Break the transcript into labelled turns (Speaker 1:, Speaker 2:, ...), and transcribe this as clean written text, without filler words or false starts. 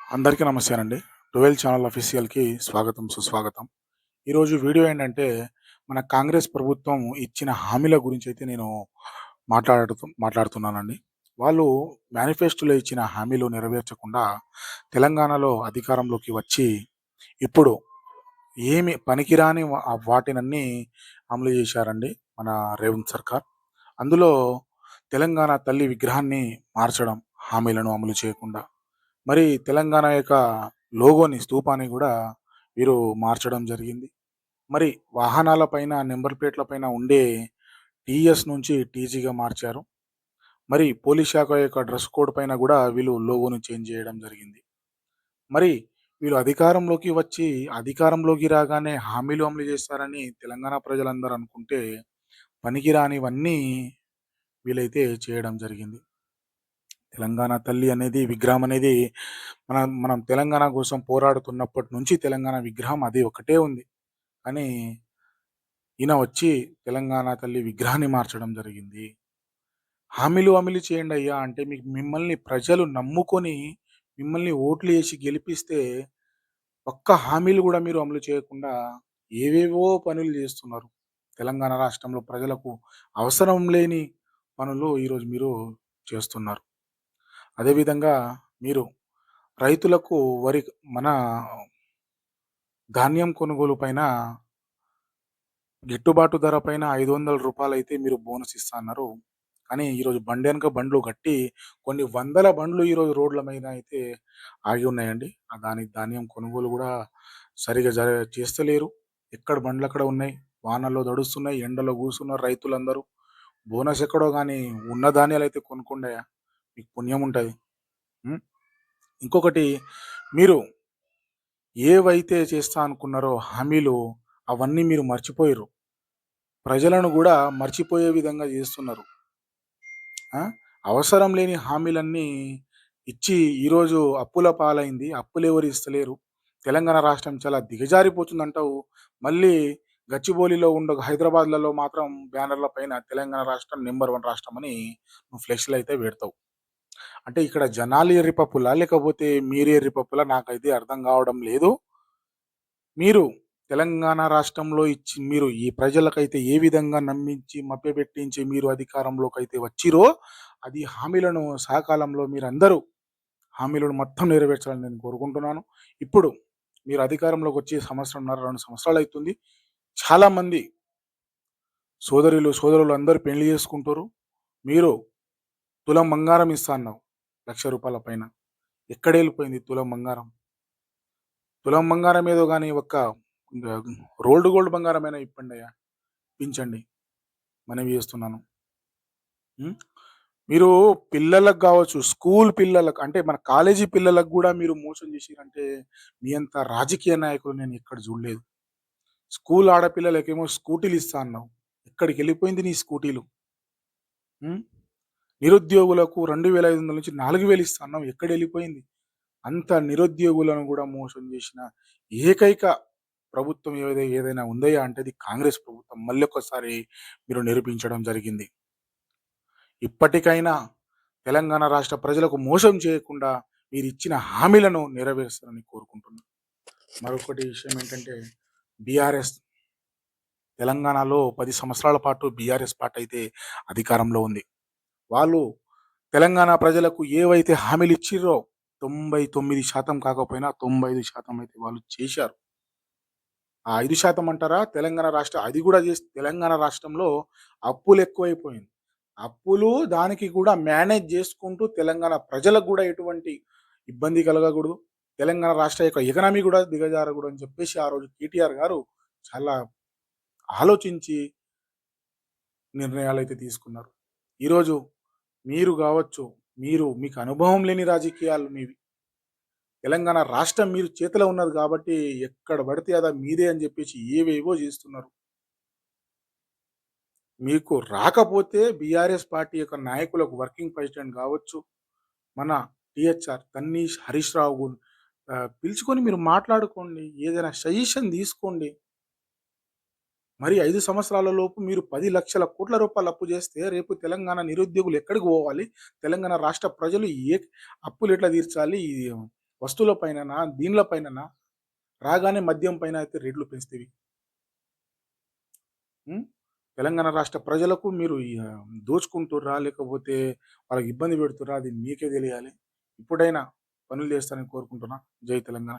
Speaker 1: అందరికీ నమస్తేనండి. 12 ఛానల్ అఫీషియల్‌కి స్వాగతం, సుస్వాగతం. ఈరోజు వీడియో ఏంటంటే, మన కాంగ్రెస్ ప్రభుత్వం ఇచ్చిన హామీల గురించైతే నేను మాట్లాడుతున్నానండి. వాళ్ళు మేనిఫెస్టోలో ఇచ్చిన హామీలు నెరవేర్చకుండా తెలంగాణలో అధికారంలోకి వచ్చి, ఇప్పుడు ఏమి పనికిరాని వాటినన్నీ అమలు చేశారండి మన రేవంత్ సర్కార్. అందులో తెలంగాణ తల్లి విగ్రహాన్ని మార్చడం, హామీలను అమలు చేయకుండా. మరి తెలంగాణ యొక్క లోగోని, స్తూపాన్ని గూడా వీరు మార్చడం జరిగింది. మరి వాహనాల పైన, నంబర్ ప్లేట్ల పైన ఉండే టీఎస్ నుంచి టీజీగా మార్చారు. మరి పోలీస్ శాఖ యొక్క డ్రెస్ కోడ్ పైన గూడా వీళ్ళు లోగోని చేంజ్ చేయడం జరిగింది. మరి వీళ్ళు అధికారంలోకి రాగానే హామీలు అమలు చేస్తారని తెలంగాణ ప్రజలందరూ అనుకుంటే, పనికిరానివన్నీ వీళ్ళైతే చేయడం జరిగింది. తెలంగాణ తల్లి అనేది, విగ్రహం అనేది మనం తెలంగాణ కోసం పోరాడుతున్నప్పటి నుంచి తెలంగాణ విగ్రహం అది ఒకటే ఉంది. కానీ ఈయన వచ్చి తెలంగాణ తల్లి విగ్రహాన్ని మార్చడం జరిగింది. హామీలు అమలు చేయండయ్యా అంటే మిమ్మల్ని ప్రజలు నమ్ముకొని మిమ్మల్ని ఓట్లు ఏసి గెలిపిస్తే ఒక్క హామీలు గూడా మీరు అమలు చేయకుండా ఏవేవో పనులు జేస్తున్నారు. తెలంగాణ రాష్ట్రంలో ప్రజలకు అవసరం లేని పనులు ఈరోజు మీరు చేస్తున్నారు. అదేవిధంగా మీరు రైతులకు మన ధాన్యం కొనుగోలు పైన గిట్టుబాటు ధర పైన రూ. 500 మీరు బోనస్ ఇస్తా అన్నారు. కానీ ఈరోజు బండెనక బండ్లు కట్టి కొన్ని వందల బండ్లు ఈరోజు రోడ్ల మీద అయితే ఆగి ఉన్నాయండి. ధాన్యం కొనుగోలు గూడా సరిగ్గా చేస్తలేరు. ఎక్కడ బండ్లక్కడ ఉన్నాయి. వానల్లో తడుస్తున్నాయి. ఎండలో కూసున్నారు రైతులందరూ. బోనస్ ఎక్కడో గానీ ఉన్న ధాన్యాలైతే కొనుక్కోండయ్యా! మీకు పుణ్యం ఉంటది. హ్మ్. ఇంకొకటి, మీరు ఏవైతే చేస్తా అనుకున్నారో హామీలు అవన్నీ మీరు మర్చిపోయిర్రు. ప్రజలను గూడా మర్చిపోయే విధంగా జేస్తున్నారు. ఆ! అవసరం లేని హామీలన్నీ ఇచ్చి ఈరోజు అప్పుల పాలైంది. అప్పులెవరు ఇస్తలేరు. తెలంగాణ రాష్ట్రం చాలా దిగజారిపోతుందంటావు. మళ్ళీ గచ్చిబౌలిలో హైదరాబాద్‌లలో మాత్రం బ్యానర్‌ల పైన తెలంగాణ రాష్ట్రం నంబర్ 1 రాష్ట్రం అని నువ్వు ఫ్లెక్స్‌లయితే పెడతావు. అంటే ఇక్కడ జనాలు ఎర్రిపప్పులా? లేకపోతే మీరు ఎర్రిపప్పులా? నాకైతే అర్థం కావడం లేదు. మీరు తెలంగాణ రాష్ట్రంలో మీరు ఈ ప్రజలకైతే ఏ విధంగా నమ్మించి, మభ్యపెట్టించి మీరు అధికారంలోకైతే వచ్చిర్రో, అది హామీలను సకాలంలో మీరందరూ హామీలను మొత్తం నెరవేర్చాలని నేను కోరుకుంటున్నాను. ఇప్పుడు మీరు అధికారంలోకి వచ్చి సంవత్సరంన్నర, 2 సంవత్సరాలైతుంది. చాలామంది సోదరులు అందరూ పెళ్లి చేసుకుంటుర్రు. మీరు తులం బంగారం ఇస్తా అన్నావు. రూ. 1,00,000 పైన. ఎక్కడెళ్ళిపోయింది తులం బంగారం? తులం బంగారం ఏదో గాని రోల్డ్ గోల్డ్ బంగారమైనా ఇప్పండయ్యా! ఇప్పించండి. మనవి చేస్తున్నాను. హ్మ్. మీరు పిల్లలకు గావచ్చు, స్కూల్ పిల్లలకు అంటే మన కాలేజీ పిల్లలకు గూడా మీరు మోసం చేసిర్రంటే, మీ అంత రాజకీయ నాయకులు నేను ఎక్కడ చూడలేదు. స్కూల్ ఆడపిల్లలకేమో స్కూటీలు ఇస్తా అన్నావు. ఎక్కడికెళ్ళిపోయింది నీ స్కూటీలు? హ్మ్. నిరుద్యోగులకు 2,500 నుంచి 4,000 ఇస్తా అన్నావు. ఎక్కడెళ్ళిపోయింది? అంత నిరుద్యోగులను గూడా మోసం చేసిన ఏకైక ప్రభుత్వం ఏదైనా ఉందయ్యా అంటే అది కాంగ్రెస్ ప్రభుత్వం. మళ్ళొక్కసారి మీరు నిరూపించడం జరిగింది. ఇప్పటికైనా తెలంగాణ రాష్ట్ర ప్రజలకు మోసం చేయకుండా మీరిచ్చిన హామీలను నెరవేరుస్తారని కోరుకుంటున్నాను. మరొకటి విషయం ఏంటంటే, బీఆర్ఎస్ తెలంగాణలో 10 సంవత్సరాల పాటు బీఆర్ఎస్ పార్టీ అయితే అధికారంలో ఉంది. వాళ్ళు తెలంగాణ ప్రజలకు ఏవైతే హామీలు ఇచ్చిర్రో 99% కాకపోయినా 95% అయితే వాళ్ళు చేశారు. ఆ 5% అంటారా? తెలంగాణ రాష్ట్ర అది గూడా చేసి తెలంగాణ రాష్ట్రంలో అప్పులెక్కువైపోయింది. అప్పులు దానికి కూడా మేనేజ్ చేసుకుంటూ తెలంగాణ ప్రజలకు గూడా ఎటువంటి ఇబ్బంది కలగకూడదు. తెలంగాణ రాష్ట్ర యొక్క ఎకనామీ గూడా దిగజారకూడదని చెప్పేసి ఆ రోజు కేటీఆర్ గారు చాలా ఆలోచించి నిర్ణయాలైతే తీసుకున్నారు. ఈరోజు మీరు గావచ్చు, మీకు అనుభవం లేని రాజకీయాలు మీవి. తెలంగాణ రాష్ట్రం మీరు చేతిలో ఉన్నది కాబట్టి ఎక్కడ పడితే అదా మీదే అని చెప్పేసి ఏవేవో చేస్తున్నారు. మీకు రాకపోతే బీఆర్ఎస్ పార్టీ యొక్క నాయకులకు వర్కింగ్ ప్రెసిడెంట్ కావచ్చు, మన టీహెచ్ఆర్ తన్నీష్ హరీష్ రావు పిలుచుకొని మీరు మాట్లాడుకోండి. ఏదైనా సజెషన్ తీసుకోండి. మరి 5 సంవత్సరాల లోపు మీరు 10,00,00,000 కోట్ల అప్పు చేస్తే రేపు తెలంగాణ నిరుద్యోగులు ఎక్కడికి పోవాలి? తెలంగాణ రాష్ట్ర ప్రజలు అప్పులు ఎట్లా తీర్చాలి? వస్తువుల పైననా, దీనిల పైననా రాగానే మద్యం పైన అయితే రేట్లు పెంచితివి. హ్మ్. తెలంగాణ రాష్ట్ర ప్రజలకు మీరు దోచుకుంటుర్రా? లేకపోతే వాళ్ళకి ఇబ్బంది పెడుతుర్రా? అది మీకే తెలియాలి. ఇప్పుడైనా పనులు చేస్తారని కోరుకుంటున్నా. జై తెలంగాణ.